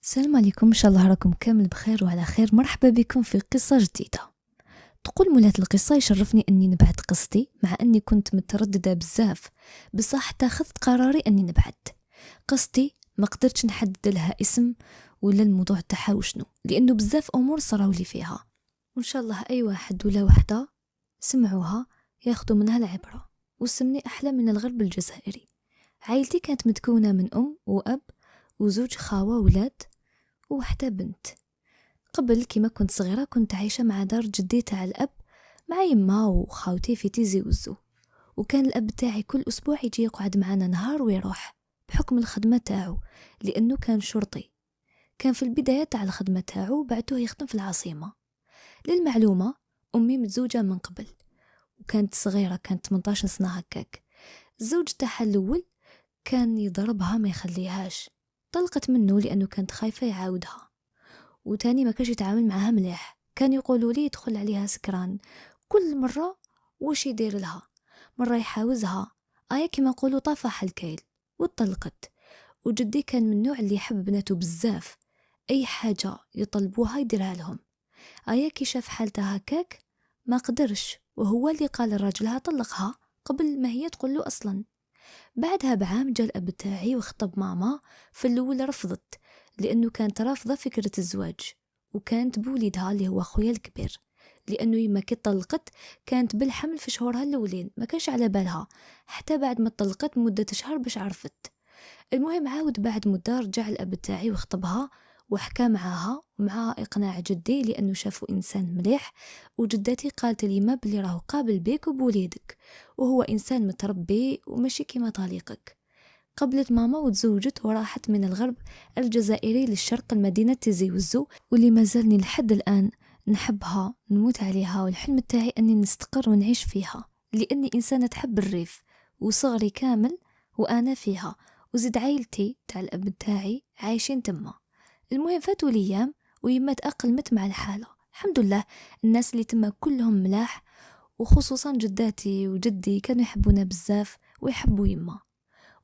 السلام عليكم، ان شاء الله راكم كامل بخير وعلى خير. مرحبا بكم في قصة جديدة. تقول مولات القصة يشرفني اني نبعت قصتي، مع اني كنت مترددة بزاف، بصح اتخذت قراري اني نبعت قصتي. ما قدرتش نحدد لها اسم ولا الموضوع تاعها وشنو، لانه بزاف امور صراو لي فيها، وان شاء الله اي واحد ولا وحده سمعوها ياخذوا منها العبرة. وسمني احلى من الغرب الجزائري. عائلتي كانت متكونة من ام واب وزوج خاوة ولاد ووحدة بنت. قبل كيما كنت صغيرة كنت عايشة مع دار جدي تاع الأب، مع يما وخاوتي في تيزي وزو. وكان الأب تاعي كل أسبوع يجي يقعد معنا نهار ويروح بحكم الخدمة تاعو، لأنه كان شرطي. كان في البداية تاع الخدمة تاعو بعتوه يخدم في العاصمة. للمعلومة أمي متزوجة من قبل وكانت صغيرة، كانت 18 سنة هكاك. الزوج تاعها الأول كان يضربها ما يخليهاش، طلقت منه لأنه كانت خايفة يعاودها. وتاني ما كانش يتعامل معها مليح، كان يقولوا لي يدخل عليها سكران كل مرة. وش يدير لها؟ مرة يحاوزها كما يقولوا طفح الكيل واتطلقت. وجدي كان من النوع اللي يحب بناته بزاف، أي حاجة يطلبوها يديرها لهم. كي شاف حالتها هكاك ما قدرش، وهو اللي قال لراجلها طلقها قبل ما هي تقول له أصلا. بعدها بعام جا الأب تاعي وخطب ماما. في الأول رفضت لأنه كانت رافضة فكرة الزواج، وكانت بوليدها اللي هو أخويا الكبير، لأنه يما كي طلقت كانت بالحمل في شهورها الأولين، ما كانش على بالها حتى بعد ما طلقت مدة شهر باش عرفت. المهم عاود بعد مدة رجع الأب تاعي وخطبها وحكى معاها ومع إقناع جدي لأنه شافوا إنسان مليح. وجدتي قالت لي ما بلي راهو قابل بيك وبوليدك، وهو إنسان متربي وماشي كيما طليقك. قبلت ماما وتزوجت وراحت من الغرب الجزائري للشرق المدينة تيزي وزو، واللي ما زالني لحد الآن نحبها نموت عليها، والحلم تاعي أني نستقر ونعيش فيها، لأني إنسانة تحب الريف وصغري كامل وأنا فيها، وزيد عائلتي تاع الأب تاعي عايشين تما. المهم فاتوا ليام ويما تأقلمت مع الحالة الحمد لله. الناس اللي تما كلهم ملاح، وخصوصا جداتي وجدي كانوا يحبونا بزاف ويحبوا يما.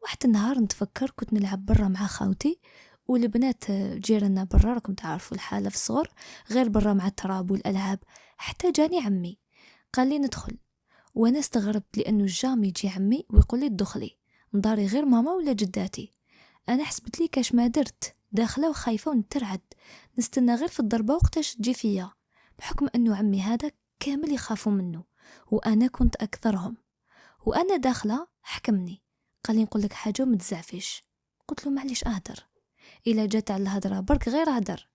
واحد النهار نتفكر كنت نلعب برا مع خاوتي والبنات جيراننا برا، راكم تعرفوا الحالة في الصغر، غير برا مع التراب والألعاب. حتى جاني عمي قال لي ندخل، وانا استغربت لانه جامي يجي عمي ويقول لي ادخلي، مداري غير ماما ولا جداتي. انا حسبت لي كاش ما درت داخله وخايفه ونترعد، نستنى غير في الضربه وقتاش تجي فيا، بحكم انه عمي هذا كامل يخافوا منه وانا كنت اكثرهم. وانا داخله حكمني قال لي نقول لك حاجه وما تزعفيش. قلت له معليش اهدر، الا جات على الهضره برك غير اهدر.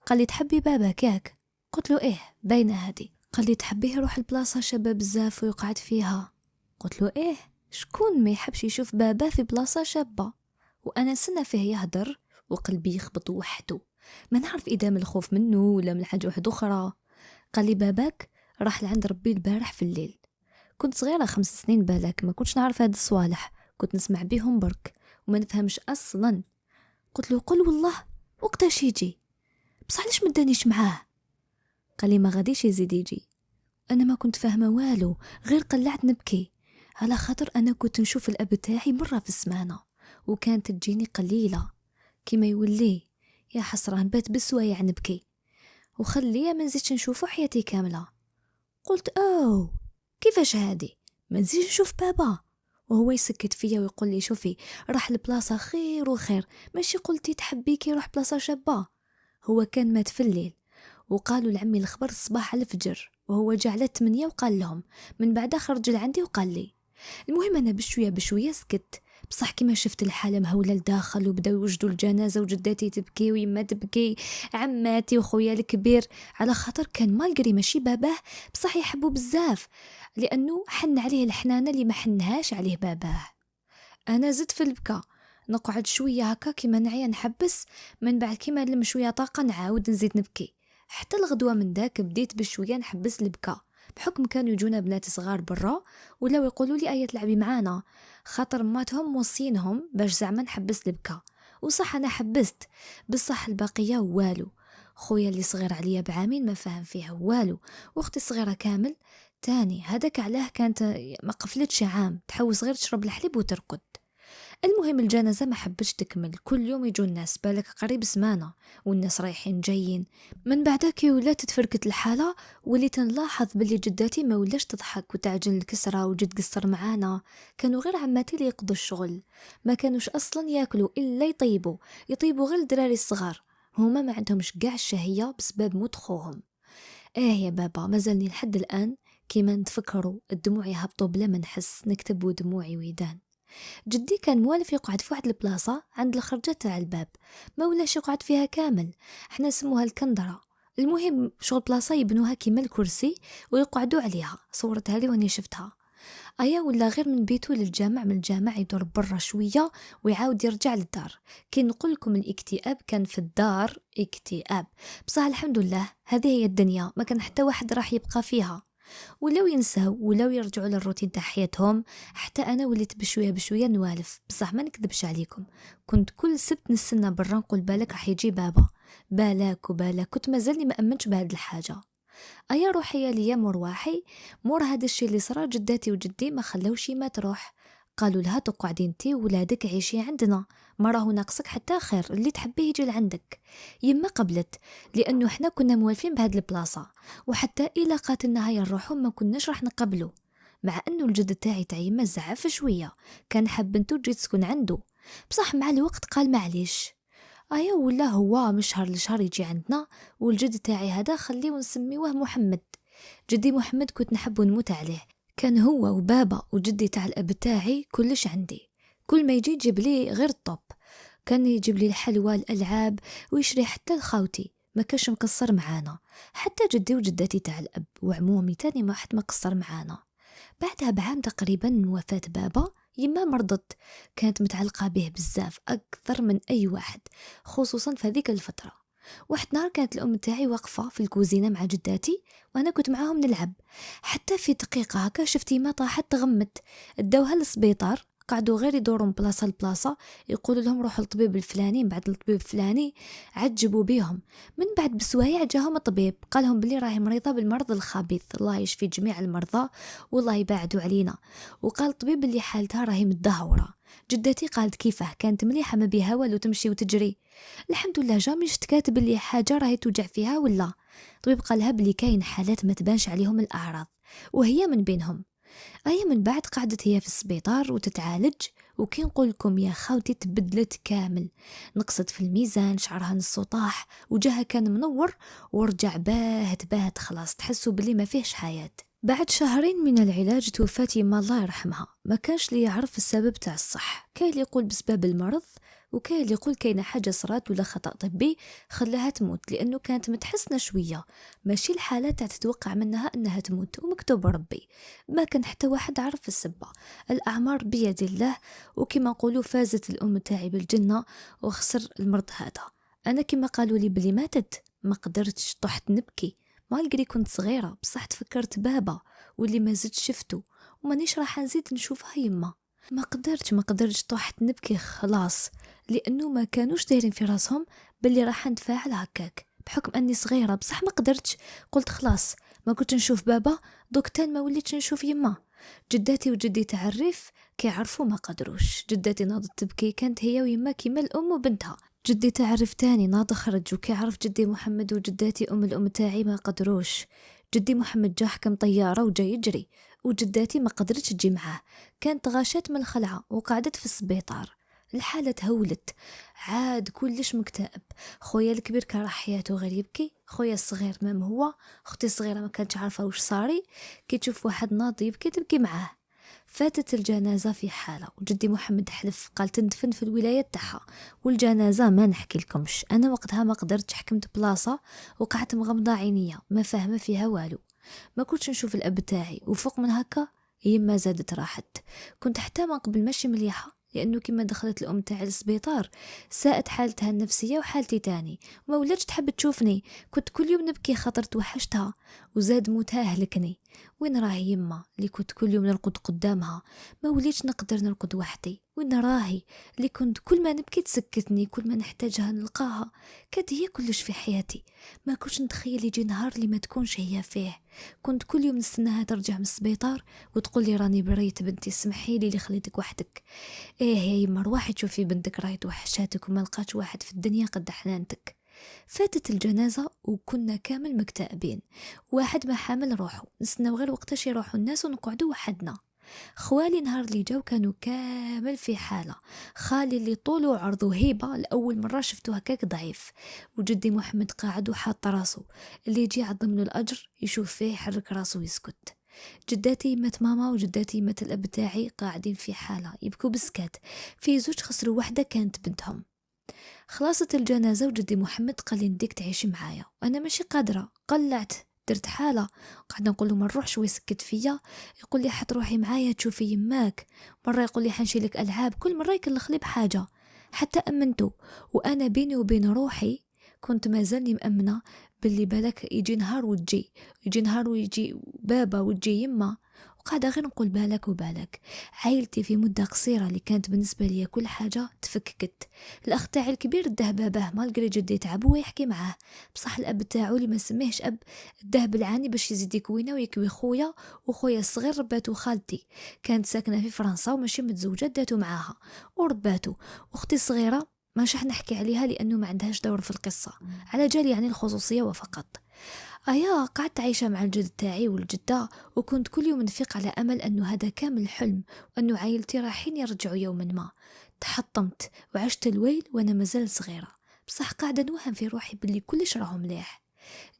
قال لي تحبي باباك ياك؟ قلت له ايه باينه هذه. قال لي تحبيه يروح البلاصه شابه بزاف ويقعد فيها؟ قلت له ايه، شكون ما يحبش يشوف باباه في بلاصه شابه؟ وانا سنة فيه يهدر وقلبي يخبط وحده، ما نعرف اذا من الخوف منه ولا من حاجه واحده اخرى. قال لي باباك راح لعند ربي البارح في الليل. كنت صغيرة 5 سنين بالك، ما كنتش نعرف هاد الصوالح، كنت نسمع بيهم برك وما نفهمش أصلا. قلت له قل والله وقتاش يجي؟ بصح علاش ما دانيش معاه؟ قال لي ما غاديش يزيد يجي. أنا ما كنت فاهمة والو، غير قلعت نبكي، على خاطر أنا كنت نشوف الأب تاعي مرة في السمانة وكانت تجيني قليلة كيما يولي. يا حسرة نبات بالسوايع نبكي وخليه ما نزيدش نشوفه حياتي كاملة. قلت أوه كيفاش هادي ما نزيدش نشوف بابا؟ وهو يسكت فيا ويقول لي شوفي راح لبلاصة خير وخير، ماشي قلتي تحبيكي روح بلاصة شابة. هو كان مات في الليل وقالوا لعمي الخبر الصباح على الفجر، وهو جاء على 8 وقال لهم، من بعد خرج لعندي وقال لي. المهم أنا بشوية بشوية سكت، بصح كيما شفت الحالة مهولة لداخل وبداو يوجدوا الجنازة وجداتي تبكي ويما تبكي، عماتي وخويا الكبير، على خاطر كان مالقري ماشي باباه بصح يحبه بزاف، لأنه حن عليه الحنانة اللي ما حنهاش عليه باباه. أنا زدت في البكا، نقعد شوية هكا كيما نعيا نحبس، من بعد كيما نلم شوية طاقة نعاود نزيد نبكي. حتى الغدوة من داك بديت بشوية نحبس البكا، بحكم كانوا يجونا بنات صغار برا ولاو يقولوا لي ايا تلعبي معانا، خاطر ماتهم موصينهم باش زعما نحبس البكا. وصح انا حبست، بصح البقيه والو. خويا اللي صغير عليا بعامين ما فهم فيها والو، واختي الصغيره كامل تاني هذاك علاه كانت ما قفلتش عام، تحوس غير تشرب الحليب وترقد. المهم الجنازة ما حبتش تكمل، كل يوم يجوا الناس، بالك قريب سمانة والناس رايحين جايين. من بعد كي ولات تفركت الحالة وليت نلاحظ باللي جداتي ما ولاش تضحك وتعجن الكسرة وجد قصر معانا، كانوا غير عماتي اللي يقضوا الشغل، ما كانوش اصلا ياكلوا الا يطيبوا غير الدراري الصغار، هما ما عندهمش قاع الشهية بسبب موت خوهم. يا بابا مازالني لحد الآن كيما نتفكروا الدموع يهبطوا بلا ما نحس، نكتب دموعي ويدان. جدي كان موالف يقعد في واحد البلاصة عند الخرجة تاع الباب، ما ولاش يقعد فيها كامل، احنا نسموها الكندرة. المهم شغل بلاصة يبنوها كيما الكرسي ويقعدوا عليها، صورتها لي واني شفتها. ولا غير من بيتو للجامع، من الجامع يدور برا شوية ويعاود يرجع للدار. كي نقول لكم الاكتئاب كان في الدار اكتئاب، بصح الحمد لله هذه هي الدنيا، ما كان حتى واحد راح يبقى فيها، ولو ينساو ولو يرجعوا للروتين تاع حياتهم. حتى انا وليت بشويه بشويه نوالف، بصح ما نكذبش عليكم، كنت كل سبت نستنى برا نقول بالك راح يجي بابا، بالك كنت مازالني ما امنتش بهذه الحاجه. روحي ليا مرواحي، مور هذا الشيء اللي صرا جداتي وجدي ما خلوش ما تروح، قالوا لها تقعدي انتي وولادك عيشي عندنا، ما راهو ناقصك حتى خير، اللي تحبيه يجي لعندك. يما قبلت لانه احنا كنا موالفين بهاد البلاصه، وحتى الى قاتلنا هيا نروحوا ما كناش راح نقبلوا، مع انه الجد تاعي تاع يما زعف شويه، كان حاب بنتو تجي تسكن عنده، بصح مع الوقت قال معليش. ولا هو من شهر لشهر يجي عندنا، والجد تاعي هذا خليه نسميوه محمد. جدي محمد كنت نحب ونموت عليه، كان هو وبابا وجدي تاع الاب تاعي كلش عندي، كل ما يجي يجيب لي غير الطب، كان يجيب لي الحلوى الالعاب ويشري حتى لخاوتي، ما كاش مقصر معانا. حتى جدي وجدتي تاع الاب وعمومي تاني ما حد ما قصر معانا. بعدها بعام تقريبا من وفاة بابا يما مرضت، كانت متعلقة به بزاف أكثر من أي واحد، خصوصا في هذيك الفترة. واحد نهار كانت الأم تاعي واقفة في الكوزينة مع جداتي وأنا كنت معاهم نلعب، حتى في دقيقة هكا شفت يما طاحت تغمت، ادوها للسبيطار، قعدوا غير يدوروا من بلاصة لبلاصة، يقولوا لهم روحوا للطبيب الفلاني، بعد الطبيب الفلاني عجبوا بيهم، من بعد بسوايع جاهم الطبيب قالهم بلي راهي مريضة بالمرض الخبيث، الله يشفي جميع المرضى والله يبعدوا علينا، وقال الطبيب اللي حالتها راهي متدهورة. جدتي قالت كيفاه، كانت مليحة ما بيها والو تمشي وتجري، الحمد لله جامي شفت كاتب اللي حاجة راهي توجع فيها ولا. الطبيب قالها بلي كاين حالات ما تبانش عليهم الأعراض وهي من بينهم. من بعد قعدت هي في السبيطار وتتعالج، وكي نقول لكم يا خاوتي تبدلت كامل، نقصت في الميزان، شعرها نصو طاح، وجهها كان منور ورجع باهت خلاص تحسوا بلي ما فيهش حياة. بعد شهرين من العلاج توفات يما الله يرحمها، ما كانش لي يعرف السبب تاع الصح، كاين اللي يقول بسبب المرض، وكاين اللي يقول كاينه حاجه صرات ولا خطا طبي خلاها تموت، لانه كانت متحسنه شويه، ماشي الحاله تاع تتوقع منها انها تموت، ومكتوب ربي ما كان حتى واحد عرف السبه، الاعمار بيد الله، وكما نقولوا فازت الام تاعي بالجنه وخسر المرض هذا. انا كما قالوا لي بلي ماتت ما قدرتش، طحت نبكي، مالقري كنت صغيره، بصح تفكرت بابا واللي ما زدت شفته، ومانيش راح نزيد نشوفها يما، ما قدرتش طحت نبكي خلاص، لانه ما كانوش دايرين في راسهم باللي راح نتفاعل هكاك، بحكم اني صغيره، بصح ما قدرتش، قلت خلاص ما كنت نشوف بابا دوكتان ما وليتش نشوف يما. جداتي وجدي تعرف كي عرفوا ما قدروش، جداتي ناضت تبكي، كانت هي ويما كيما الام وبنتها، جدي تعرف تاني ناض خرج، وكي عرف جدي محمد وجداتي الام تاعي ما قدروش، جدي محمد جا حكم طياره وجا يجري، وجداتي ما قدرتش تجي معاه، كانت غاشات من الخلعه وقعدت في السبيطار، الحالة تهولت، عاد كلش مكتئب، خويا الكبير كان راح حياته غير يبكي، خويا الصغير مام هو، اختي الصغيرة ما كانتش عارفة وش صاري، كي تشوف واحد ناض يبكي تبكي معاه. فاتت الجنازة في حالة، وجدي محمد حلف قال تندفن في الولاية تاعها، والجنازة ما نحكي لكمش، انا وقتها ما قدرتش، حكمت بلاصة وقعدت مغمضة عينيا ما فاهمة فيها والو، ما كنتش نشوف الاب تاعي، وفوق من هكا يما زادت راحت، كنت حتى ما قبل ماشي مليحة، لانه كما دخلت الام تاعي للسبيطار ساءت حالتها النفسيه وحالتي تاني، وما ولاتش تحب تشوفني، كنت كل يوم نبكي خاطر توحشتها، وزاد موتها هلكني، وين راهي يما اللي كنت كل يوم نرقد قدامها، ما وليتش نقدر نرقد وحدي، وين راهي اللي كنت كل ما نبكي تسكتني، كل ما نحتاجها نلقاها. كانت هي كلش في حياتي. ما كنتش نتخيل يجي نهار اللي ما تكونش هي فيه. كنت كل يوم نستناها ترجع من السبيطار وتقول لي راني بريت بنتي، سمحي لي اللي خليتك وحدك. ايه يا يما روحي تشوفي بنتك راهي توحشاتك وما لقاتش واحد في الدنيا قد حنانتك. فاتت الجنازة وكنا كامل مكتئبين، واحد ما حامل روحه، نستناو غير وقتاش يروحوا الناس ونقعدوا وحدنا. خوالي نهار اللي جاو كانوا كامل في حالة. خالي اللي طوله وعرضه هيبة لأول مرة شفتو هكاك ضعيف، وجدي محمد قاعد وحاط راسه، اللي يجي يعظم له الأجر يشوف فيه يحرك راسه ويسكت. جداتي يمة ماما وجداتي يمة الأب تاعي قاعدين في حالة يبكوا بسكات. في زوج خسروا واحدة كانت بنتهم. خلاصت الجنازة وجدي محمد قال لي نديك تعيشي معايا، وأنا ماشي قادرة، قلعت درت حالة. قعدنا نقول له ما نروحش ويسكت فيا، يقول لي حتروحي معايا تشوفي يماك، مرة يقول لي حنشيلك ألعاب، كل مرة يكلخ لي بحاجة. حتى أمنته، وأنا بيني وبين روحي كنت مازالني مأمنة باللي بالك يجي نهار وتجي، يجي نهار ويجي بابا وتجي يما، وقاعدة غير نقول بالك وبالك. عائلتي في مدة قصيرة اللي كانت بالنسبة لي كل حاجة تفككت. الأخ تاعي الكبير ده باباه مالقري جدي تعب ويحكي معاه، بصح الأب تاعو اللي ما سميهش أب ده بالعاني باش يزيد يكوينا ويكوي خويا، وخويا الصغير رباتو خالتي كانت ساكنة في فرنسا وماشي متزوجة داتو معاها ورباتو. أختي الصغيرة ما شح نحكي عليها لأنه ما عندهاش دور في القصة، على جال يعني الخصوصية وفقط. قعدت عايشة مع الجد تاعي والجدة، وكنت كل يوم نفيق على أمل أنه هذا كامل حلم، وأنه عائلتي رايحين يرجعوا يوما ما. تحطمت وعشت الويل وأنا مازال صغيرة، بصح قاعدة نوهم في روحي باللي كلش راهو مليح.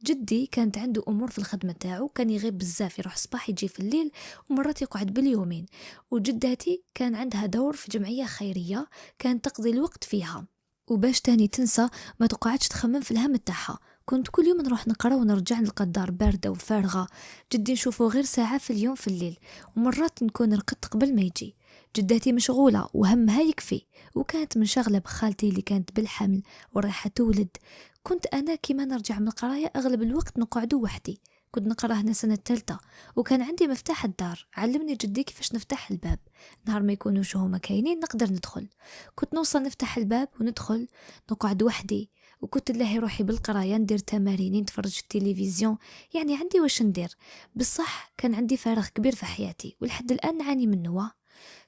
جدي كانت عنده أمور في الخدمة تاعو، كان يغيب بزاف، يروح صباح يجي في الليل، ومرات يقعد باليومين. وجداتي كان عندها دور في جمعية خيرية كانت تقضي الوقت فيها، وباش تاني تنسى ما تقعدش تخمم في الهم تاعها. كنت كل يوم نروح نقرا ونرجع نلقى الدار باردة وفارغة. جدي نشوفه غير ساعة في اليوم في الليل، ومرات نكون رقدت قبل ما يجي. جداتي مشغولة وهمها يكفي، وكانت منشغلة بخالتي اللي كانت بالحمل ورايحة تولد. كنت أنا كيما نرجع من القراية أغلب الوقت نقعدو وحدي. كنت نقرا هنا سنة الثالثة، وكان عندي مفتاح الدار، علمني جدي كيفاش نفتح الباب. نهار ما يكونوش هما كاينين نقدر ندخل. كنت نوصل نفتح الباب وندخل نقعد وحدي، وكنت نلهي روحي بالقرايه، ندير تمارين، نتفرج في التلفزيون، يعني عندي واش ندير. بصح كان عندي فارغ كبير في حياتي ولحد الآن نعاني منه.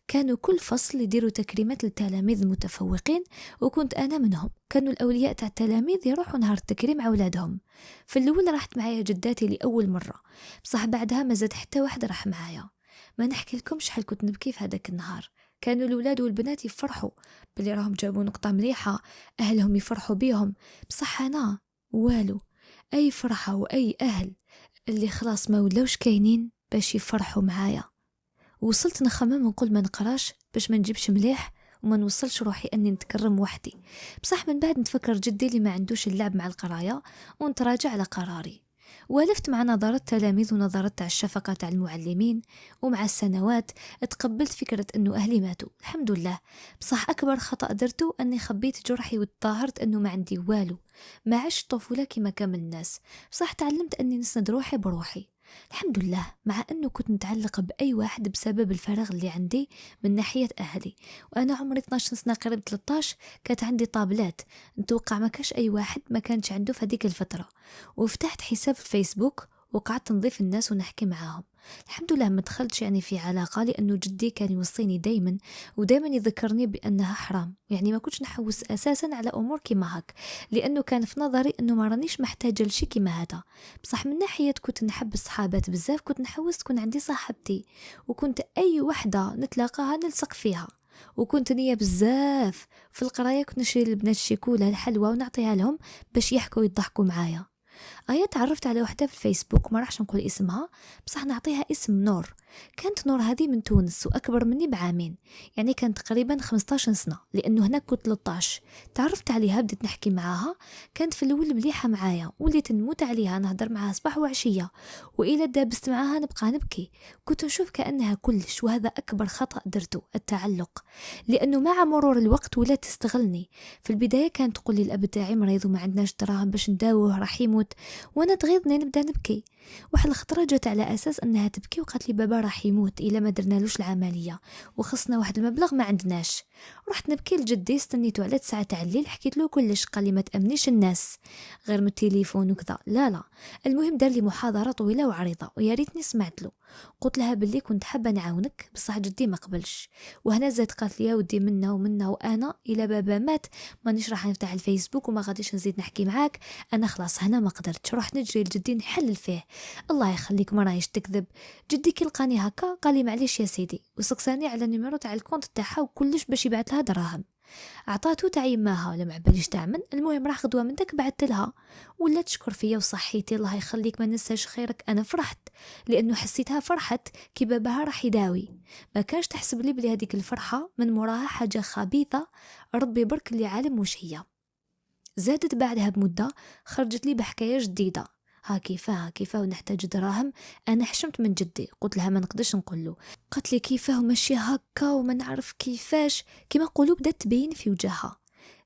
كانوا كل فصل يديروا تكريمات للتلاميذ المتفوقين، وكنت أنا منهم. كانوا الأولياء تاع التلاميذ يروحوا نهار التكريم مع أولادهم. في الأول رحت معايا جداتي لأول مرة، بصح بعدها ما زاد حتى واحد راح معايا. ما نحكي لكم شحال كنت نبكي في هذاك النهار. كانوا الأولاد والبنات يفرحوا باللي راهم جابوا نقطة مليحة، أهلهم يفرحوا بيهم، بصح أنا والو. أي فرحة وأي أهل اللي خلاص ما ولوش كاينين باش يفرحوا معايا. وصلت نخمم ونقول ما نقراش باش ما نجيبش مليح وما نوصلش روحي أني نتكرم وحدي. بصح من بعد نتفكر جدي اللي ما عندوش اللعب مع القراية، ونتراجع على قراري. والفت مع نظرة التلاميذ ونظرة تاع الشفقة تاع المعلمين، ومع السنوات تقبلت فكرة أنه أهلي ماتوا الحمد لله. بصح أكبر خطأ درته أني خبيت جرحي وتظاهرت أنه ما عندي والو. ما عشت طفولة كما كامل الناس، بصح تعلمت أني نسند روحي بروحي الحمد لله. مع أنه كنت متعلقة بأي واحد بسبب الفراغ اللي عندي من ناحية أهلي، وأنا عمري 12 سنة قريب 13 كانت عندي طابلات، نتوقع ما كاش أي واحد ما كانش عنده في هذيك الفترة. وفتحت حساب في الفيسبوك وقعدت نضيف الناس ونحكي معاهم. الحمد لله ما دخلتش يعني في علاقة، لأنه جدي كان يوصيني دايما ودايما يذكرني بأنها حرام، يعني ما كنتش نحوس أساسا على أمور كيما هك، لأنه كان في نظري أنه ما رانيش محتاجة لشي كيما هذا. بصح من ناحية كنت نحب الصحابات بزاف، كنت نحوس تكون عندي صاحبتي، وكنت أي وحدة نتلاقاها نلصق فيها. وكنت نية بزاف في القراية، كنت نشري للبنات الشيكولا الحلوى ونعطيها لهم باش يحكوا ويضحكوا معايا. تعرفت على وحدة في الفيسبوك، ما راحش نقول اسمها، بصح نعطيها اسم نور. كانت نور هذه من تونس وأكبر مني بعامين، يعني كانت تقريبا 15 سنة، لأنه هناك كنت 13. تعرفت عليها، بديت نحكي معاها، كانت في الأول مليحة معايا، وليت نموت عليها، نهدر معاها صباح وعشية، وإلى دابست معاها نبقى نبكي. كنت نشوف كأنها كلش، وهذا أكبر خطأ درته، التعلق، لأنه مع مرور الوقت ولا تستغلني. في البداية كانت تقول لي الأب تاعي مريض وما عندناش دراهم باش نداوه، راح يموت، وانا تغيظني نبدا نبكي. واحد الخطره جات على اساس انها تبكي وقالت لي بابا راح يموت الا ما درنالوش العمليه وخصنا واحد المبلغ ما عندناش. رحت نبكي لجدي، استنيته على 9 تاع الليل، حكيت له كلش. قال لي ما تامنيش الناس غير من التليفون وكذا. لا المهم دار لي محاضره طويله وعريضه ويا ريتني سمعت له. قلت لها باللي كنت حابه نعاونك بصح جدي ما قبلش. وهنا زاد قالت لي يا ودي منا ومنا، وانا الى بابا مات مانيش راح نفتح الفيسبوك وما غاديش نزيد نحكي معاك. انا خلاص هنا ما قدرتش، رحت نجري لجدي نحلل فيه. الله يخليك ما راهيش تكذب. جدي كي لقاني هكا قال لي معليش يا سيدي، وسقساني على النيميرو تاع الكونت تاعها وكلش باش يبعث لها دراهم. عطاتو تاع يماها ولا معباليش تعمل. المهم راح غدوه من داك بعثت لها ولا تشكر فيا وصحيتي. الله يخليك ما ننساش خيرك. انا فرحت لانه حسيتها فرحت كي باباها راح يداوي. ما كانش تحسب لي بلي هذيك الفرحه من موراها حاجه خبيثه، ربي برك اللي عالم وش هي. زادت بعدها بمده خرجت لي بحكايه جديده. ها كيفاه ونحتاج دراهم. انا حشمت من جدي، قلت لها ما نقدرش نقول له. قالت لي كيفاه وماشي هكا وما نعرف كيفاش، كيما نقولوا بدات تبين في وجهها.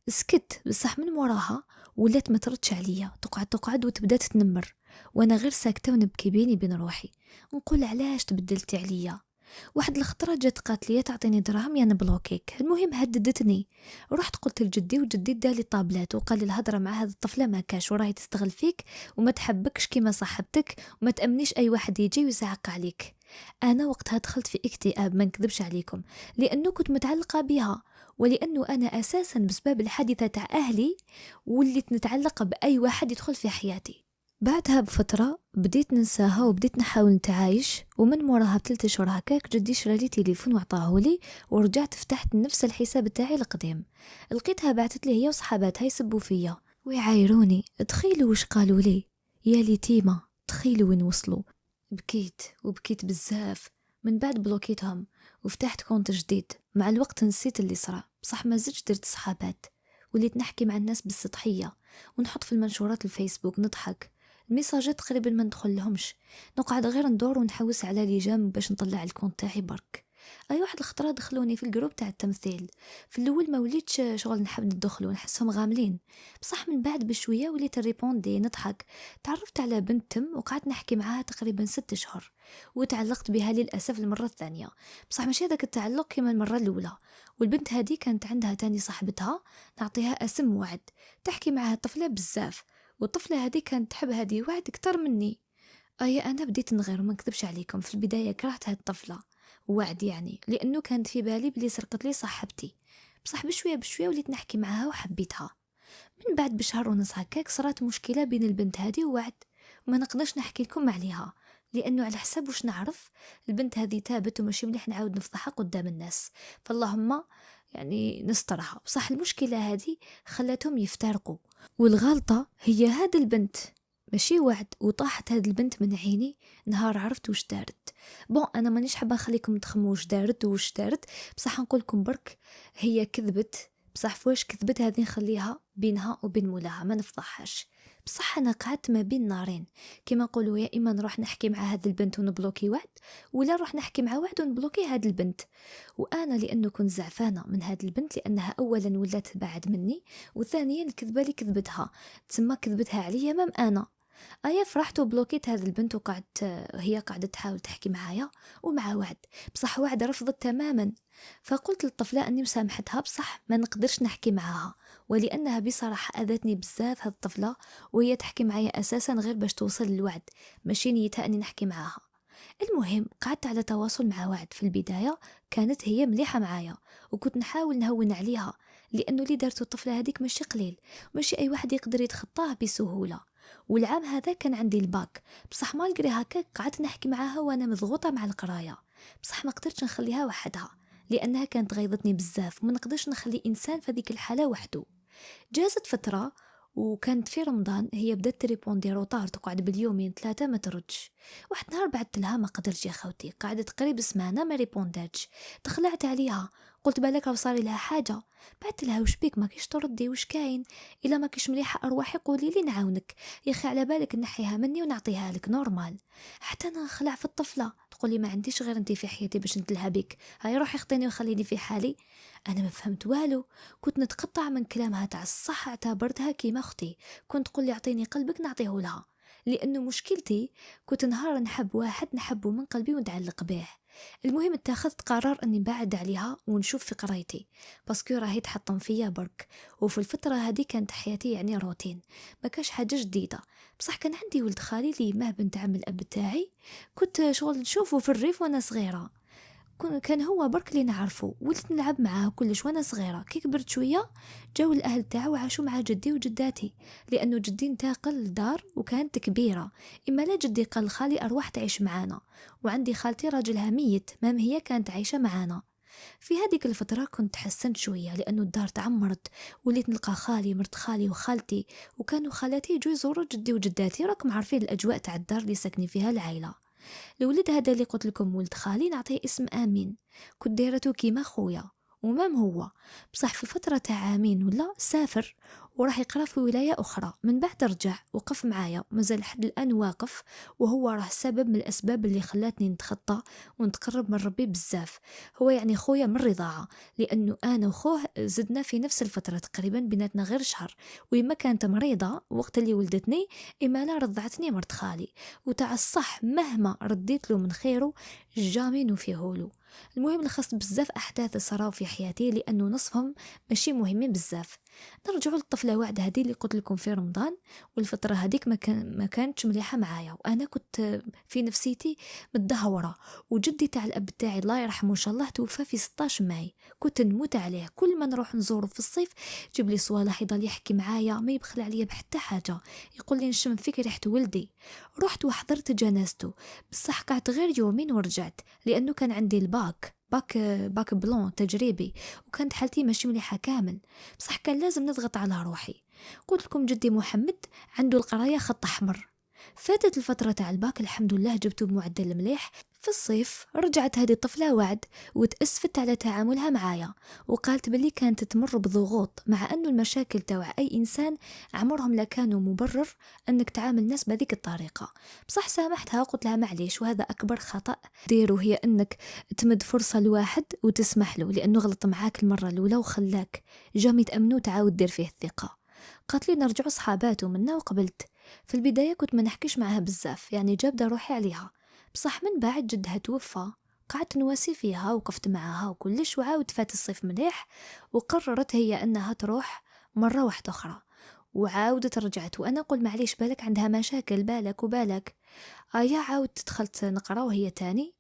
سكت بصح من وراها ولات ما تردش عليا، تقعد وتبدا تتنمر، وانا غير ساكته ونبكي بيني بين روحي نقول علاش تبدلتي عليا. واحد الخطره جات قالت لي تعطيني دراهم يا نبلوكيك. المهم هددتني. رحت قلت لجدي وجدي دالي الطابلات وقال لي الهضره مع هذه الطفله ما كاش وراهي تستغل فيك وما تحبكش كيما صاحبتك وما تامنيش اي واحد يجي ويزعق عليك. انا وقتها دخلت في اكتئاب ما نكذبش عليكم، لانه كنت متعلقه بها، ولانه انا اساسا بسبب الحادثه تاع اهلي وليت نتعلق باي واحد يدخل في حياتي. بعدها بفترة بديت ننساها وبديت نحاول نتعايش، ومن موراها ب3 شهور هكاك جدي شرالي تليفون وعطاهولي ورجعت فتحت نفس الحساب تاعي القديم. لقيتها بعثت لي هي وصحاباتها يسبوا فيا ويعايروني. تخيلوا وش قالوا لي يا ليتيمة، تخيلوا وين وصلوا. بكيت بزاف. من بعد بلوكيتهم وفتحت كونت جديد. مع الوقت نسيت اللي صرا، بصح ما زدتش درت صحابات، وليت نحكي مع الناس بالسطحية ونحط في المنشورات الفيسبوك نضحك. الميساجات تقريبا ما ندخل لهمش، نقعد غير ندور ونحوس على لجام باش نطلع الكونت تاعي برك. اي واحد الخطره دخلوني في الجروب تاع التمثيل. في الاول ما وليتش شغل نحب ندخل ونحسهم غاملين، بصح من بعد بشويه وليت ريبوندي نضحك. تعرفت على بنت تم وقعدت نحكي معاها تقريبا 6 شهور وتعلقت بها للاسف المره الثانيه، بصح ماشي هذاك التعلق كما المره الاولى. والبنت هذه كانت عندها تاني صاحبتها نعطيها اسم وعد تحكي معها الطفله بزاف، والطفله هذه كانت تحب هذه وعد اكثر مني. انا بديت نغير وما نكذبش عليكم، في البدايه كرهت هذه الطفله وعد يعني، لانه كانت في بالي بلي سرقت لي صاحبتي، بصح بشويه وليت نحكي معها وحبيتها. من بعد بشهر ونص هكاك صارت مشكله بين البنت هذه ووعد، وما نقدرش نحكي لكم عليها لانه على حساب واش نعرف البنت هذه تابت وماشي مليح نعاود نفضحها قدام الناس، فاللهم يعني نسترها. بصح المشكله هذه خلاتهم يفترقوا، والغلطه هي هذا البنت ماشي وعد. وطاحت هذه البنت من عيني نهار عرفت وش دارت. انا مانيش حابه نخليكم تخموا وش دارت، بصح نقول لكم برك هي كذبت، بصح فواش كذبت هذه نخليها بينها وبين مولاها ما نفضحهاش. بصح انا قعدت ما بين نارين كما نقولوا، يا اما نروح نحكي مع هذه البنت ونبلوكي وعد، ولا نروح نحكي مع وعد ونبلوكي هذه البنت. وانا لانه كنت زعفانه من هذه البنت لانها اولا ولات بعد مني، وثانيا الكذبه اللي كذبتها تسمى كذبتها عليا مام انا. فرحت وبلوكيت هذه البنت وقعدت هي قاعدة تحاول تحكي معايا ومع وعد، بصح وعد رفضت تماما. فقلت للطفلة أني مسامحتها بصح ما نقدرش نحكي معاها، ولأنها بصراحة أذتني بزاف هذه الطفلة، وهي تحكي معايا أساسا غير باش توصل للوعد، ماشي نيتها أني نحكي معاها. المهم قعدت على تواصل مع وعد. في البداية كانت هي مليحة معايا وكنت نحاول نهون عليها، لأنه اللي دارته الطفلة هذيك ماشي قليل، ماشي أي واحد يقدر يتخطاه بسهولة. والعام هذا كان عندي الباك، بصح مالغري هكاك قعدت نحكي معاها وانا مضغوطه مع القرايه، بصح ما قدرتش نخليها وحدها لانها كانت غيظتني بزاف، وما نقدرش نخلي انسان في هذيك الحاله وحده. جازت فتره وكانت في رمضان هي بدات تريبوندي روطار، تقعد باليومين 3 ما تردش. واحد نهار بعثت لها ما قدرتش يا خوتي، قعدت قريب سمانه ما ريبونداتش. تخلعت عليها قلت بالك راه صار لها حاجه. بعثت لها وش بيك ما كيش تردي، وش كاين؟ الا ما كيش مليحه ارواحي قولي لي نعاونك يا اخي، على بالك نحيها مني ونعطيها لك نورمال. حتى انا نخلع في الطفله تقولي ما عنديش غير انت في حياتي باش نتلها بك، هاي روحي خطيني وخليني في حالي. انا ما فهمت والو، كنت نتقطع من كلامها تاع الصح، اعتبرتها كيما اختي، كنت تقول لي اعطيني قلبك نعطيه لها. لأنه مشكلتي كنت نهار نحب واحد نحبه من قلبي ونتعلق به. المهم اتخذت قرار اني نبعد عليها ونشوف في قرايتي، باسكو راهي تحطم فيا برك. وفي الفتره هذه كانت حياتي يعني روتين، ما كاش حاجه جديده. بصح كان عندي ولد خالي اللي ماه بنت عم الاب تاعي، كنت شغل نشوفه في الريف وانا صغيره. كان هو برك اللي نعرفه، ولت نلعب معاه كلش وانا صغيره. كي كبرت شويه جاو الاهل تاعو وعاشوا مع جدي وجداتي، لانه جدي انتقل لدار وكانت كبيره. اما لا جدي قال خالي ارواح تعيش معانا، وعندي خالتي راجلها ميت، مام هي كانت عايشه معانا. في هذيك الفترة كنت حسنت شوية، لأنه الدار تعمرت، وليت نلقى خالي مرت خالي وخالتي، وكانوا خالاتي يجوا يزوروا جدي وجداتي. راكم عارفين الأجواء تاع الدار اللي ساكنين فيها العائلة. الولد هذا اللي قلت لكم ولد خالي نعطيه اسم آمين، كنت دايرته كيما خويا ومام هو. بصح في فترة تاع عامين ولا سافر وراح يقرأ في ولاية أخرى. من بعد رجع وقف معايا، مازال لحد الآن واقف، وهو راه سبب من الأسباب اللي خلاتني نتخطى ونتقرب من ربي بزاف. هو يعني خويا من الرضاعة، لأنه أنا وخوه زدنا في نفس الفترة تقريبا، بيناتنا غير شهر. وإما كانت مريضة وقت اللي ولدتني، إما لا رضعتني مرت خالي. وتاع الصح مهما رديت له من خيره جامي نوفيهولو. المهم لخصت بزاف أحداث صراو في حياتي، لأنه نصفهم ماشي مهمين بزاف. نرجعوا للطفلة وعد هذه اللي قلت لكم في رمضان، والفترة هذيك ما كانتش مليحة معايا، وأنا كنت في نفسيتي متدهورة. وجدي تاع الأب تاعي الله يرحمه إن شاء الله توفى في 16 ماي، كنت نموت عليه. كل ما نروح نزوره في الصيف جيب لي صوالح، يضل يحكي معايا، ما يبخل عليا بحتى حاجة، يقول لي نشم فيك ريحة ولدي. رحت وحضرت جنازته، بصح قعدت غير يومين ورجعت، لأنه كان عندي باك بلون تجريبي، وكانت حالتي ماشي مليحة كامل. بصح كان لازم نضغط على روحي. قلت لكم جدي محمد عنده القراية خط أحمر. فاتت الفترة تاع الباك الحمد لله جبته بمعدل مليح. في الصيف رجعت هذه الطفلة وعد وتأسفت على تعاملها معايا، وقالت بلي كانت تمر بضغوط، مع أنه المشاكل تاع أي إنسان عمرهم لا كانوا مبرر أنك تعامل الناس بهذيك الطريقة. بصح سامحتها، قلت لها معليش، وهذا أكبر خطأ ديرو، هي أنك تمد فرصة لواحد وتسمح له، لأنه غلط معاك المرة الأولى وخلاك جامي تأمنه تعاود دير فيه الثقة. قالت لي نرجعوا صحابات ومنا، وقبلت. في البداية كنت ما نحكيش معها بزاف، يعني جابدة روحي عليها. بصح من بعد جدها توفى قعدت نواسي فيها، وقفت معها وكلش، وعاود فات الصيف مليح، وقررت هي أنها تروح مرة واحدة أخرى، وعاودت رجعت. وأنا أقول معليش بالك عندها مشاكل، بالك عاودت دخلت نقرأ وهي تاني،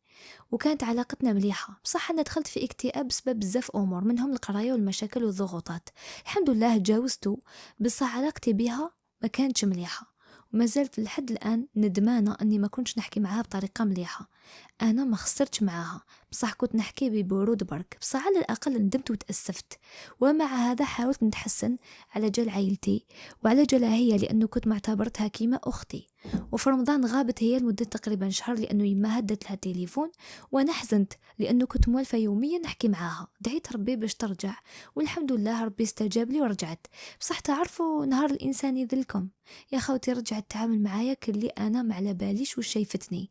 وكانت علاقتنا مليحة. بصح أنا دخلت في اكتئاب بسبب بزاف أمور، منهم القراية والمشاكل والضغوطات. الحمد لله تجاوزته، بصح علاقتي بها ما كانتش مليحة، وما زلت لحد الآن ندمانة أني ما كنتش نحكي معها بطريقة مليحة. أنا ما خسرتش معها، بصح كنت نحكي ببرود برك، بصح على الأقل ندمت وتأسفت. ومع هذا حاولت نتحسن على جال عائلتي وعلى جالها هي، لأنه كنت معتبرتها كيما أختي. وفي رمضان غابت هي لمدة تقريبا شهر، لأنه يما هدت لها التليفون، وأنا حزنت لأنه كنت موالفة يوميا نحكي معاها. دعيت ربي باش ترجع، والحمد لله ربي استجاب لي ورجعت. بصح تعرفوا نهار الإنسان يذلكم، يا خوتي رجعت تعامل معايا كلي أنا ما على باليش وش شايفتني،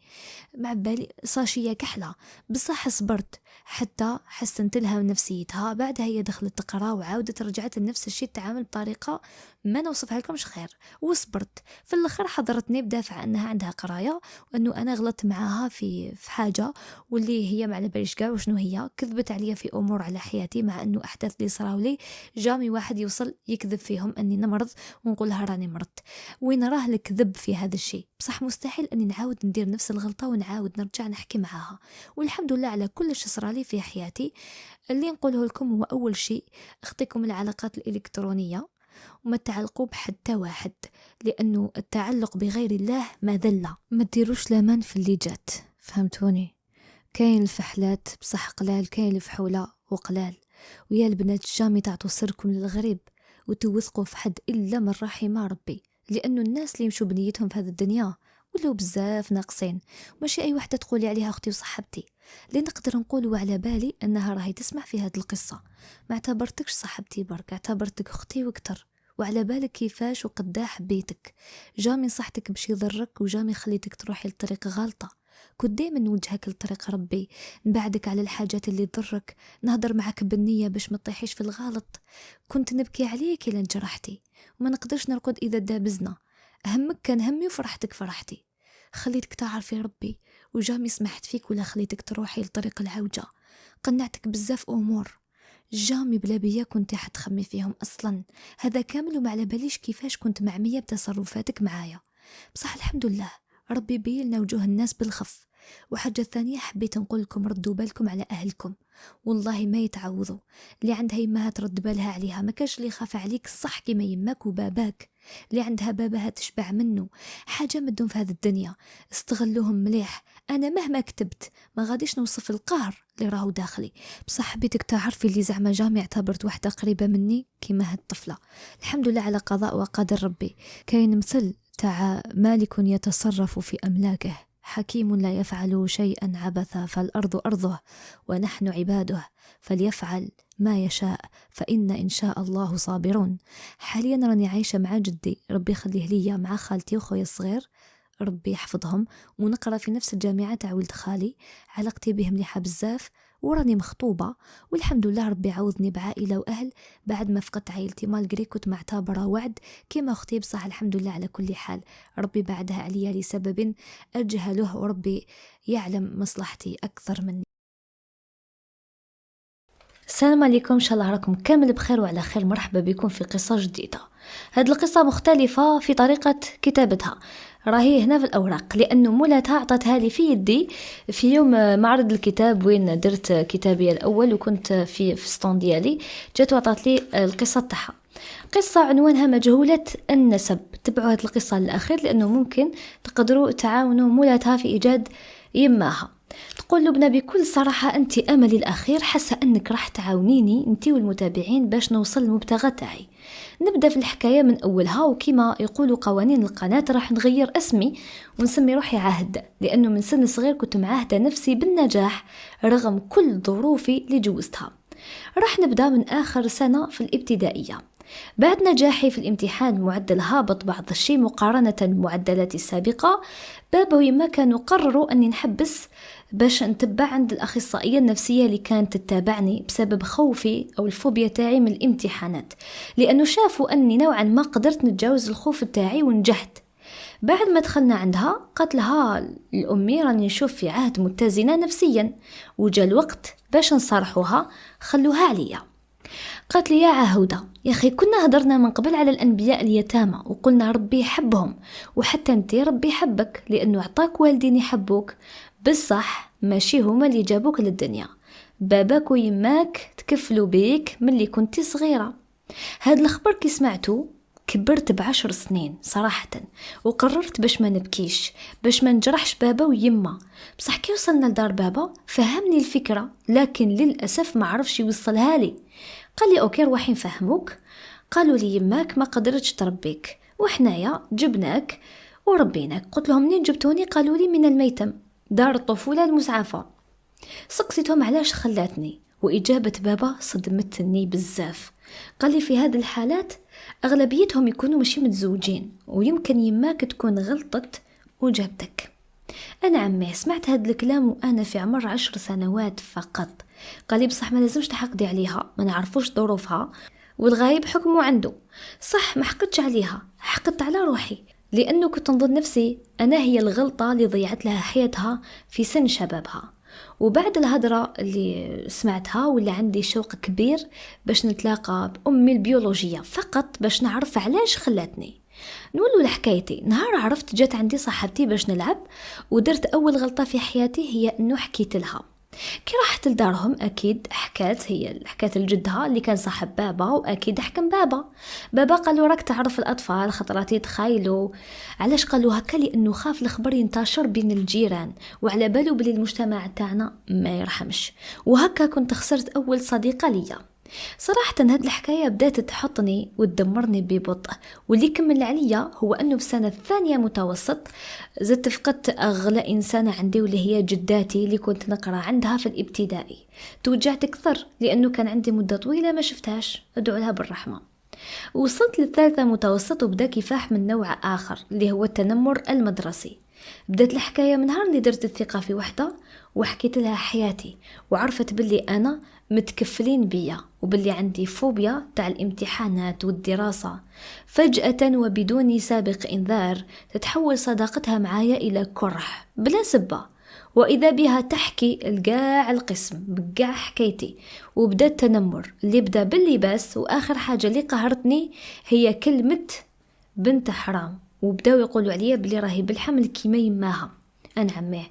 مع بالي صاشية كحلة. بصح صبرت حتى حسنت لها من نفسيتها. بعدها هي دخلت تقرا وعاودت رجعت لنفس الشيء، التعامل بطريقة ما نوصفها لكمش خير. وصبرت في الأخير حضرتني بدافع أنها عندها قراية، وأنه أنا غلطت معاها في حاجة، واللي هي ما على باليش كاع وشنو هي. كذبت عليا في أمور على حياتي، مع أنه أحداث اللي صراو لي جامي واحد يوصل يكذب فيهم أني نمرض ونقولها راني مرضت. وين راه الكذب في هذا الشيء؟ بصح مستحيل أني نعاود ندير نفس الغلطة ونعاود نرجع نحكي معاها. والحمد لله على كل شيء صرالي في حياتي. اللي نقوله لكم هو أول شيء اختكم العلاقات الإلكترونية، وما تعلقوا بحتى واحد، لأنه التعلق بغير الله مذلة. ما تديروش لامان في اللي جات، فهمتوني؟ كاين الفحلات بصح قلال، كاين الفحولة وقلال. ويا البنات جامي تعطوا سركم للغريب وتوثقوا في حد إلا من رحم ربي، لأنه الناس اللي يمشوا بنيتهم في هذه الدنيا ولو بزاف ناقصين. ماشي أي وحدة تقولي عليها أختي وصحبتي، اللي نقدر نقولوا على بالي أنها راهي تسمع في هذه القصة. ما اعتبرتكش صاحبتي برك، اعتبرتك أختي وكتر، وعلى بالك كيفاش وقدا حبيتك. جامي نصحتك باش يضرك، وجامي خليتك تروحي لطريق غلطة. كنت دائما نوجهك لطريق ربي، نبعدك على الحاجات اللي تضرك، نهضر معك بالنية باش ما تطيحيش في الغلط. كنت نبكي عليك إلا انجرحتي، وما نقدرش نرقد إذا دابزنا. همك كان همي وفرحتك فرحتي، خليتك تعرفي ربي وجامي سمحت فيك ولا خليتك تروحي لطريق العوجة، قنعتك بزاف أمور جامي بلا بيا كنت حتخمي فيهم أصلا. هذا كامل وما على باليش كيفاش كنت معمية بتصرفاتك معايا. بصح الحمد لله ربي بيلنا وجوه الناس بالخف. وحاجة ثانية حبيت نقول لكم ردوا بالكم على أهلكم، والله ما يتعوضوا. اللي عندها يمها ترد بالها عليها، ما كاش اللي خاف عليك الصح كيما يماك وباباك. اللي عندها بابها تشبع منه، حاجة مدهم في هذه الدنيا، استغلوهم مليح. أنا مهما كتبت ما غاديش نوصف القهر اللي راهو داخلي، بصح حبيتك تعرفي اللي زعما جامي اعتبرت واحدة قريبة مني كيما هاد الطفلة. الحمد لله على قضاء وقدر ربي. كاين مثل تاع مالك يتصرف في أملاكه، حكيم لا يفعل شيئا عبثا، فالأرض أرضه ونحن عباده، فليفعل ما يشاء فإن إن شاء الله صابرون. حاليا راني عايشة مع جدي ربي يخليه ليا، مع خالتي وخويا الصغير ربي يحفظهم، ونقرأ في نفس الجامعة تاع ولد خالي، علاقتي بهم مليحة بزاف، وراني مخطوبة والحمد لله. ربي عوضني بعائلة وأهل بعد ما فقدت عائلتي، مالغري كنت معتبرة وعد كيما أختي، بصح الحمد لله على كل حال. ربي بعدها عليا لسبب أجهله، وربي يعلم مصلحتي أكثر مني. السلام عليكم، إن شاء الله راكم كامل بخير وعلى خير. مرحبا بكم في قصة جديدة. هذه القصة مختلفة في طريقة كتابتها، راهي هنا في الأوراق لأنه مولاتها عطتها لي في يدي في يوم معرض الكتاب وين درت كتابي الأول، وكنت في ستون ديالي، جات وعطت لي القصة تاعها. قصة عنوانها مجهولة النسب. تبعوا هذه القصة للأخير لأنه ممكن تقدروا تعاونوا مولاتها في إيجاد يماها. تقول لبنى بكل صراحة أنت أملي الأخير، حاسة أنك راح تعاونيني أنت والمتابعين باش نوصل المبتغى تاعي. نبدأ في الحكاية من أولها، وكما يقولوا قوانين القناة راح نغير اسمي ونسمي روحي عهد، لأنه من سن صغير كنت معاهدة نفسي بالنجاح رغم كل ظروفي اللي جوزتها. راح نبدأ من آخر سنة في الابتدائية. بعد نجاحي في الامتحان معدل هابط بعض الشيء مقارنة بالمعدلات السابقة، بابا ويما كانوا قرروا أني نحبس باش نتبع عند الأخصائية النفسية اللي كانت تتابعني بسبب خوفي أو الفوبيا تاعي من الامتحانات، لأنه شافوا أني نوعا ما قدرت نتجاوز الخوف تاعي ونجحت. بعد ما دخلنا عندها قالت لها الأمي راني نشوف في عهد متزنة نفسيا، وجا الوقت باش نصرحوها، خلوها عليا. قالت لي يا عهودة يا أخي، كنا هدرنا من قبل على الأنبياء اليتامى وقلنا ربي يحبهم، وحتى انت ربي يحبك لأنه أعطاك والدين يحبوك، بالصح ماشي هما اللي جابوك للدنيا، باباك ويماك تكفلوا بيك من اللي كنت صغيرة. هاد الخبر كي سمعته كبرت ب10 سنين صراحة، وقررت باش ما نبكيش، باش ما نجرحش بابا ويما. بصح كي وصلنا لدار بابا فهمني الفكرة، لكن للأسف ما عرفش يوصلها لي. قال لي أوكي روحي نفهموك. قالوا لي يماك ما قدرتش تربيك، وحنايا جبناك وربيناك. قلت لهم منين جبتوني؟ قالوا لي من الميتم، دار الطفولة المسعفة. سقسيتهم علاش خلاتني، وإجابة بابا صدمتني بزاف. قال لي في هذه الحالات أغلبيتهم يكونوا ماشي متزوجين، ويمكن يماك تكون غلطت وجابتك. أنا عمي سمعت هذا الكلام وأنا في عمر 10 سنوات فقط. قال لي بصح ما لازمش تحقدي عليها، ما نعرفوش ظروفها، والغايب حكمه عنده. صح ما حقدتش عليها، حقدت على روحي، لأنه كنت نظن نفسي أنا هي الغلطة اللي ضيعت لها حياتها في سن شبابها. وبعد الهدرة اللي سمعتها ولا عندي شوق كبير باش نتلاقى بأمي البيولوجية فقط باش نعرف علاش خلاتني. نولوا لحكايتي. نهار عرفت جات عندي صاحبتي باش نلعب، ودرت أول غلطة في حياتي هي أنه حكيت لها. كي راحت لدارهم أكيد حكات لجدها اللي كان صاحب بابا، وأكيد حكم بابا قالوا راك تعرف الأطفال خطرات يتخايلوا. علاش قالوا هكا؟ لأنه خاف الخبر ينتشر بين الجيران، وعلى باله بلي المجتمع تاعنا ما يرحمش. وهكا كنت خسرت أول صديقة ليا. صراحة هاد الحكاية بدأت تحطني وتدمرني ببطء، واللي كمل عليا هو أنه في السنة الثانية متوسط زدت فقدت أغلى إنسانة عندي، واللي هي جداتي اللي كنت نقرأ عندها في الابتدائي. توجعت أكثر لأنه كان عندي مدة طويلة ما شفتهاش، أدعو لها بالرحمة. وصلت للثالثة متوسط وبدأ كفاح من نوع آخر اللي هو التنمر المدرسي. بدات الحكاية من نهار اللي درت الثقة في وحدة وحكيت لها حياتي، وعرفت باللي أنا متكفلين بيا وباللي عندي فوبيا تاع الامتحانات والدراسة. فجأة وبدون سابق إنذار تتحول صداقتها معايا إلى كره بلا سبة، وإذا بها تحكي القاع القسم بقاع حكايتي، وبدأ التنمر اللي بدأ باللباس. وآخر حاجة اللي قهرتني هي كلمة بنت حرام، وبداو يقولوا عليا بلي راهي بالحمل كيما يماها. أنا عماه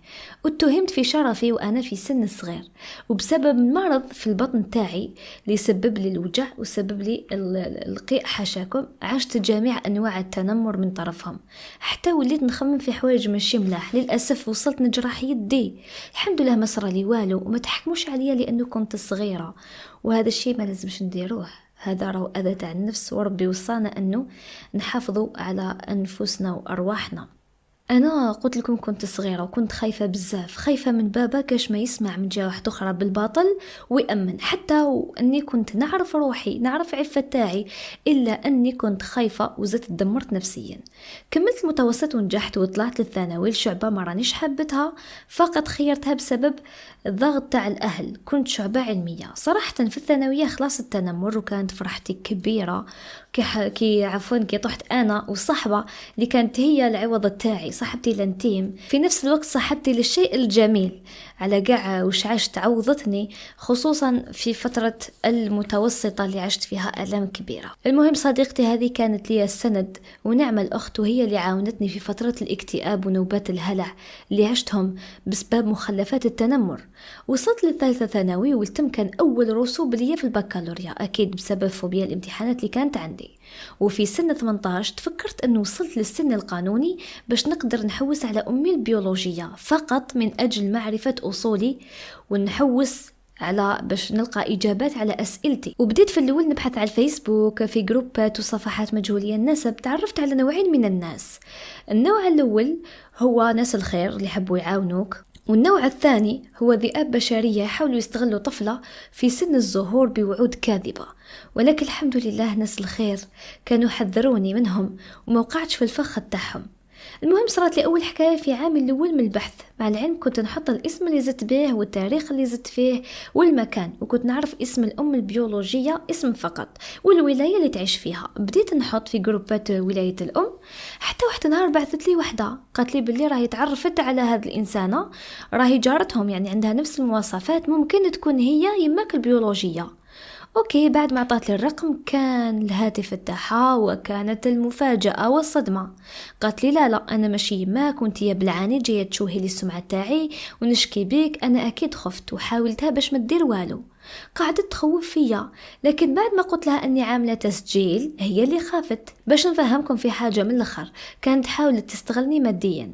اتهمت في شرفي وأنا في سن صغير، وبسبب مرض في البطن تاعي اللي سبب لي الوجع وسبب لي القيء حاشاكم، عشت جميع أنواع التنمر من طرفهم، حتى وليت نخمم في حوايج ماشي ملاح. للأسف وصلت نجرح يدي، الحمد لله ما صرا لي والو وما تحكموش عليا لأنه كنت صغيرة، وهذا الشيء ما لازمش نديروه، هذا راهو أذى تاع النفس، وربي وصانا أنه نحافظوا على أنفسنا وأرواحنا. انا قلت لكم كنت صغيره وكنت خايفه بزاف، خايفه من بابا كاش ما يسمع من جهه واحده اخرى بالباطل ويامن، حتى واني كنت نعرف روحي نعرف عفه تاعي، الا اني كنت خايفه وزدت دمرت نفسيا. كملت المتوسط ونجحت وطلعت للثانوي، الشعبه ما رانيش حبتها، فقط خيرتها بسبب الضغط تاع الاهل. كنت شعبه علميه صراحه. في الثانويه خلاص التنمر وكانت فرحتي كبيره، كي طحت انا وصحبه اللي كانت هي العوض تاعي، صاحبتي لانتيم في نفس الوقت صاحبتي للشيء الجميل على قاع وش عشت، عوضتني خصوصا في فترة المتوسطة اللي عشت فيها آلام كبيرة. المهم صديقتي هذه كانت لي السند ونعم الأخت، وهي اللي عاونتني في فترة الاكتئاب ونوبات الهلع اللي عشتهم بسبب مخلفات التنمر. وصلت للثالثة ثانوي والتم كان أول رسوب لي في البكالوريا، أكيد بسبب فوبيا الامتحانات اللي كانت عندي. وفي سن 18 تفكرت أنه وصلت للسن القانوني باش نقدر نحوس على أمي البيولوجية فقط من أجل معرفة أصولي، ونحوس على باش نلقى إجابات على أسئلتي. وبديت في الأول نبحث على الفيسبوك في جروبات وصفحات مجهولية النسب. تعرفت على نوعين من الناس، النوع الأول هو ناس الخير اللي يحبوا يعاونوك، والنوع الثاني هو ذئاب بشرية يحاولوا يستغلوا طفلة في سن الزهور بوعود كاذبة. ولكن الحمد لله ناس الخير كانوا حذروني منهم وما وقعتش في الفخ تاعهم. المهم صارت لي أول حكاية في عام الأول من البحث، مع العلم كنت نحط الاسم اللي زدت به والتاريخ اللي زدت فيه والمكان، وكنت نعرف اسم الأم البيولوجية اسم فقط والولاية اللي تعيش فيها. بديت نحط في جروبات ولاية الأم، حتى واحد نهار بعثت لي وحدة قالت لي باللي راهي تعرفت على هذه الإنسانة، راهي جارتهم يعني عندها نفس المواصفات، ممكن تكون هي يماك البيولوجية. اوكي، بعد ما عطات لي الرقم كان الهاتف تاعها، وكانت المفاجأة والصدمة. قالت لي لا انا ماشي يماك، وانت يا بلعاني جايه تشوهي لي السمعة تاعي ونشكي بيك. انا اكيد خفت وحاولتها باش ما تدير والو، قعدت تخوف فيا، لكن بعد ما قلت لها اني عامله تسجيل هي اللي خافت. باش نفهمكم في حاجه من الاخر، كانت حاولت تستغلني ماديا.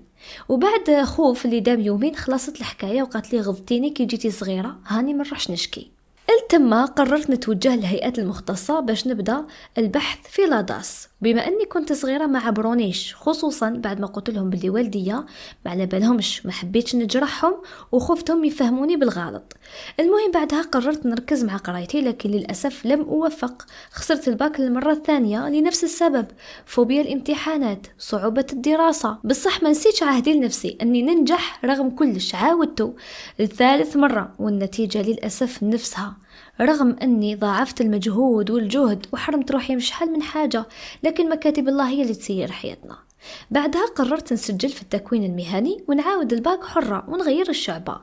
وبعد خوف اللي دام يومين خلصت الحكايه وقالت لي غضتيني كي جيتي صغيره، هاني ما نروحش نشكي. التما قررت نتوجه للهيئات المختصة باش نبدأ البحث في لاداس. بما أني كنت صغيرة ما عبرونيش، خصوصا بعد ما قلت لهم باللي والدية ما على بالهمش، ما حبيتش نجرحهم وخفتهم يفهموني بالغلط. المهم بعدها قررت نركز مع قرايتي، لكن للأسف لم أوفق، خسرت الباك للمرة الثانية لنفس السبب، فوبيا الامتحانات، صعوبة الدراسة. بصح ما نسيتش عهدي لنفسي أني ننجح رغم كلش، عاودته الثالث مرة والنتيجة للأسف نفسها، رغم أني ضاعفت المجهود والجهد وحرمت روحي مش حل من حاجة، لكن مكاتب الله هي اللي تسير حياتنا. بعدها قررت نسجل في التكوين المهني ونعاود الباك حرة ونغير الشعبة.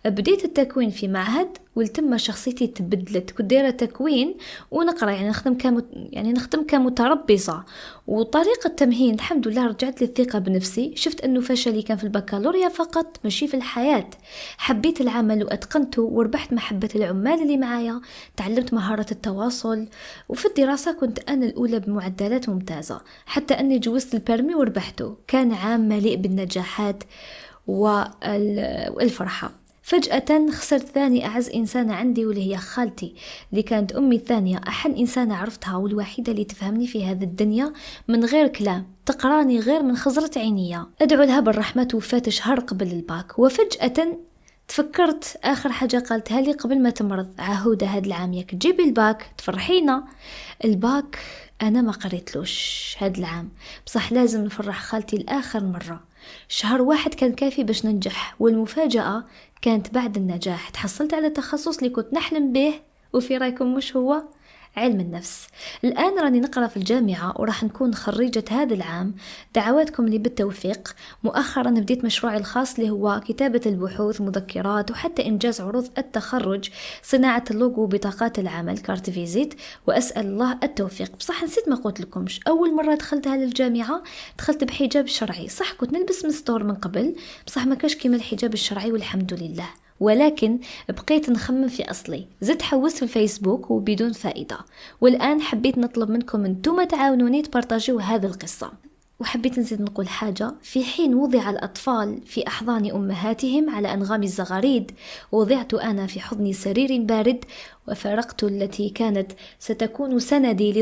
بديت التكوين في معهد والتم شخصيتي تبدلت، كنت دايره تكوين ونقرا، يعني نخدم كمتربصه. وطريقه التمهين الحمد لله رجعت لي الثقه بنفسي. شفت انه فشلي كان في البكالوريا فقط ماشي في الحياه. حبيت العمل واتقنته وربحت محبه العمال اللي معايا، تعلمت مهاره التواصل. وفي الدراسه كنت انا الاولى بمعدلات ممتازه، حتى اني جوزت البرمي وربحته. كان عام مليء بالنجاحات والفرحه. فجأة خسرت ثاني أعز إنسانة عندي، واللي هي خالتي، اللي كانت أمي الثانية، أحن إنسانة عرفتها والوحيدة اللي تفهمني في هذه الدنيا من غير كلام، تقراني غير من خزرة عينيها. أدعو لها بالرحمة، توفات شهر قبل الباك. وفجأة تفكرت آخر حاجة قالتها لي قبل ما تمرض: عهودة هذا العام ياك تجيبي الباك تفرحينا. الباك أنا ما قريتلوش هاد العام، بصح لازم نفرح خالتي لآخر مرة. شهر واحد كان كافي باش ننجح، والمفاجأة كانت بعد النجاح تحصلت على تخصص اللي كنت نحلم به. وفي رايكم مش هو؟ علم النفس. الآن راني نقرأ في الجامعة وراح نكون خريجة هذا العام. دعواتكم لي بالتوفيق. مؤخرا بديت مشروعي الخاص اللي هو كتابة البحوث، مذكرات، وحتى إنجاز عروض التخرج، صناعة اللوجو، بطاقات العمل، كارت فيزيت، وأسأل الله التوفيق. بصح نسيت ما قلت لكمش، أول مرة دخلت على الجامعة دخلت بحجاب شرعي. صح كنت نلبس مستور من قبل، بصح ما كاش كيما الحجاب الشرعي والحمد لله. ولكن بقيت نخمم في أصلي، زدت حوست في الفيسبوك وبدون فائدة. والآن حبيت نطلب منكم أنتم تعاونوني تبارطاجيو هذه القصة. وحبيت نزيد نقول حاجة: في حين وضع الأطفال في أحضان أمهاتهم على أنغام الزغاريد، وضعت أنا في حضن سرير بارد، وفارقت التي كانت ستكون سندي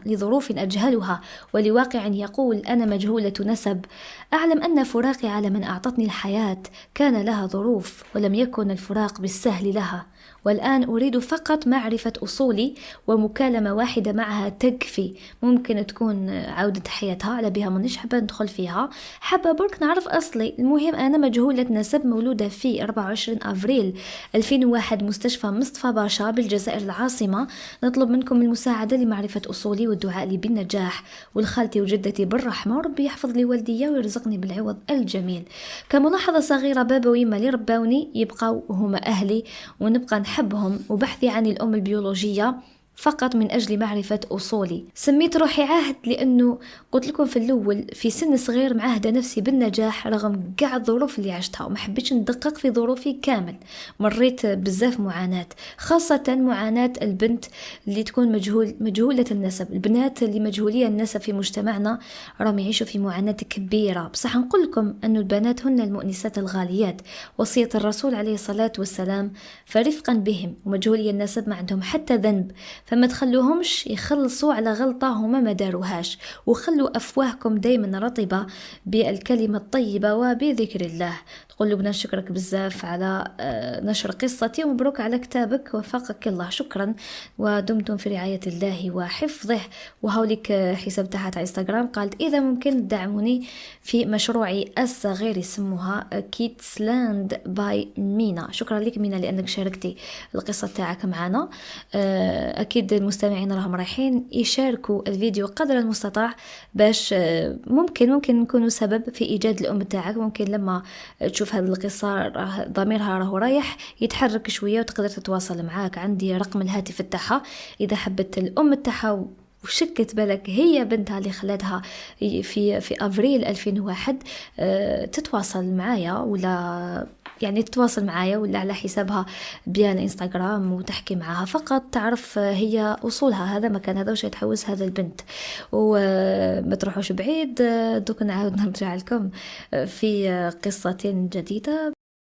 لظروف أجهلها ولواقع يقول أنا مجهولة نسب. أعلم أن فراقي على من أعطتني الحياة كان لها ظروف، ولم يكن الفراق بالسهل لها. والآن أريد فقط معرفة أصولي، ومكالمة واحدة معها تكفي. ممكن تكون عودة حياتها على بها، منيش حابة ندخل فيها، حابة برك نعرف أصلي. المهم أنا مجهولة نسب، مولودة في 24 أفريل 2001، مستشفى مصطفى باشا بالجزائر العاصمة. نطلب منكم المساعدة لمعرفة أصولي والدعاء لي بالنجاح، والخالتي وجدتي بالرحمة، وربي يحفظ لي والديا ويرزقني بالعوض الجميل. كملاحظة صغيرة، بابا ويما اللي رباوني يبقوا هما أهلي، ونبقى نحبهم، وبحثي عن الأم البيولوجية فقط من أجل معرفة أصولي. سميت روحي عهد لأنه قلت لكم في الأول في سن صغير معهدة نفسي بالنجاح رغم قاع الظروف اللي عشتها، وما حبيتش ندقق في ظروفي كامل. مريت بزاف معاناة، خاصة معاناة البنت اللي تكون مجهولة النسب. البنات اللي مجهولية النسب في مجتمعنا راهم يعيشوا في معاناة كبيرة. بصح نقول لكم أن البنات هن المؤنسات الغاليات، وصية الرسول عليه الصلاة والسلام: فرفقا بهم. ومجهولية النسب ما عندهم حتى ذنب، فما تخلوهمش يخلصوا على غلطة هما ما داروهاش، وخلوا أفواهكم دايما رطبة بالكلمة الطيبة وبذكر الله. تقول له: بنا شكرك بزاف على نشر قصتي، ومبروك على كتابك، وفقك الله. شكرا، ودمتم في رعاية الله وحفظه. وهوليك حساب تحت على انستغرام، قالت إذا ممكن تدعموني في مشروعي الصغير يسموها كيتسلاند باي مينا. شكرا لك مينا لأنك شاركتي القصة تاعك معنا. أكيد المستمعين راهم رايحين يشاركوا الفيديو قدر المستطاع، باش ممكن نكونوا سبب في إيجاد الأم تاعك. ممكن لما تشوف هذه القصة ضميرها راهو رايح يتحرك شوية، وتقدر تتواصل معاك. عندي رقم الهاتف تاعها إذا حبت الأم تاعها وشكت بالك هي بنتها اللي خلتها في أفريل 2001 تتواصل معايا، ولا يعني تتواصل معايا ولا على حسابها بيان انستغرام، وتحكي معها فقط تعرف هي أصولها. هذا مكان، هذا وش يتحوس هذا البنت. وما تروحوش بعيد، دوك نعاود نرجع لكم في قصة جديدة.